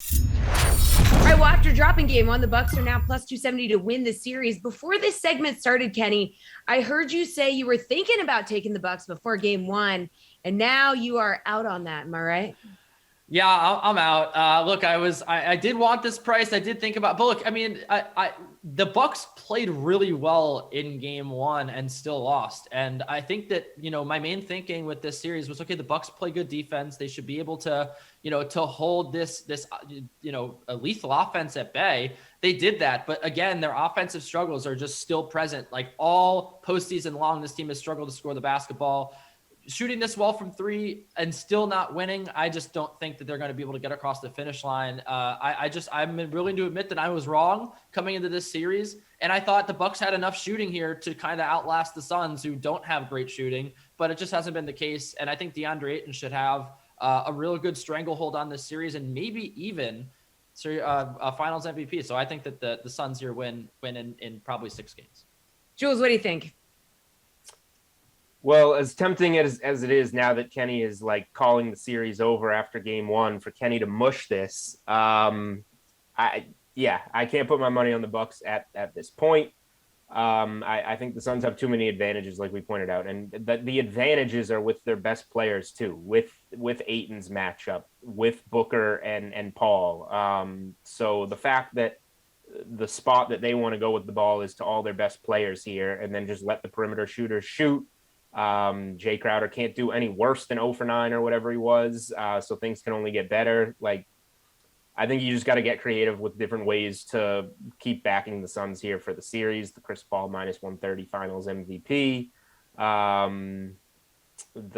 All right, well, after dropping game one, the Bucks are now plus 270 to win the series. Before this segment started, Kenny, I heard you say you were thinking about taking the Bucks before game one, and now you are out on that. Am I right? Yeah, I'm out. Look, I did want this price. I did think about, but look, I mean, the Bucks played really well in game one and still lost. And I think that, my main thinking with this series was, okay, the Bucks play good defense. They should be able to, to hold this, a lethal offense at bay. They did that. But again, their offensive struggles are just still present. Like all postseason long, this team has struggled to score the basketball. Shooting this well from three and still not winning, I just don't think that they're going to be able to get across the finish line. I'm willing to admit that I was wrong coming into this series, and I thought the Bucks had enough shooting here to kind of outlast the Suns, who don't have great shooting, but it just hasn't been the case. And I think DeAndre Ayton should have a real good stranglehold on this series, and maybe even a Finals MVP. So I think that the Suns here win in probably 6 games. Jules, what do you think? Well, as tempting as it is now that Kenny is like calling the series over after game one, for Kenny to mush this, I can't put my money on the Bucks at this point. I think the Suns have too many advantages, like we pointed out, and the advantages are with their best players too, with Ayton's matchup, with Booker and Paul. So the fact that the spot that they want to go with the ball is to all their best players here, and then just let the perimeter shooters shoot. Jay Crowder can't do any worse than 0 for 9 or whatever he was. So things can only get better. Like, I think you just got to get creative with different ways to keep backing the Suns here for the series. The Chris Paul minus 130 Finals MVP. The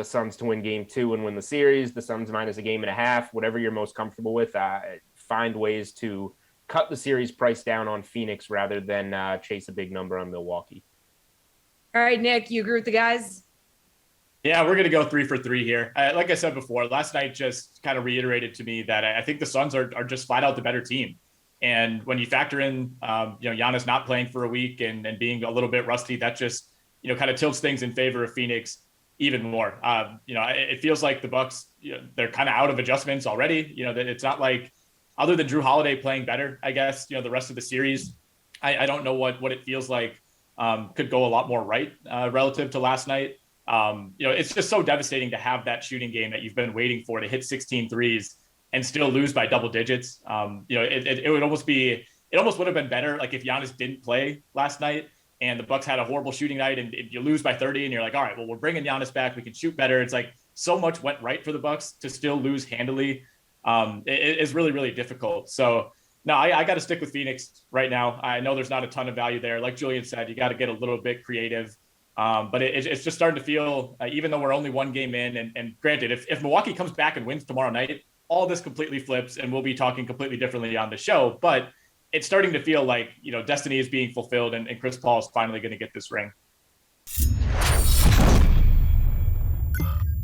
Suns to win game 2 and win the series. The Suns minus a game and a half. Whatever you're most comfortable with. Find ways to cut the series price down on Phoenix rather than chase a big number on Milwaukee. All right, Nick, you agree with the guys? Yeah, we're going to go 3 for 3 here. Like I said before, last night just kind of reiterated to me that I think the Suns are just flat out the better team. And when you factor in, Giannis not playing for a week and being a little bit rusty, that just, kind of tilts things in favor of Phoenix even more. It feels like the Bucks, they're kind of out of adjustments already. It's not like, other than Drew Holiday playing better, I guess, the rest of the series, I don't know what it feels like could go a lot more right relative to last night. It's just so devastating to have that shooting game that you've been waiting for to hit 16 threes and still lose by double digits. It would almost would have been better like if Giannis didn't play last night and the Bucks had a horrible shooting night and you lose by 30 and you're like, all right, well, we're bringing Giannis back. We can shoot better. It's like so much went right for the Bucks to still lose handily. It is really, really difficult. So no, I got to stick with Phoenix right now. I know there's not a ton of value there. Like Julian said, you got to get a little bit creative. But it's just starting to feel, even though we're only 1 game in, and granted, if Milwaukee comes back and wins tomorrow night, all this completely flips and we'll be talking completely differently on the show. But it's starting to feel like, destiny is being fulfilled and Chris Paul is finally going to get this ring.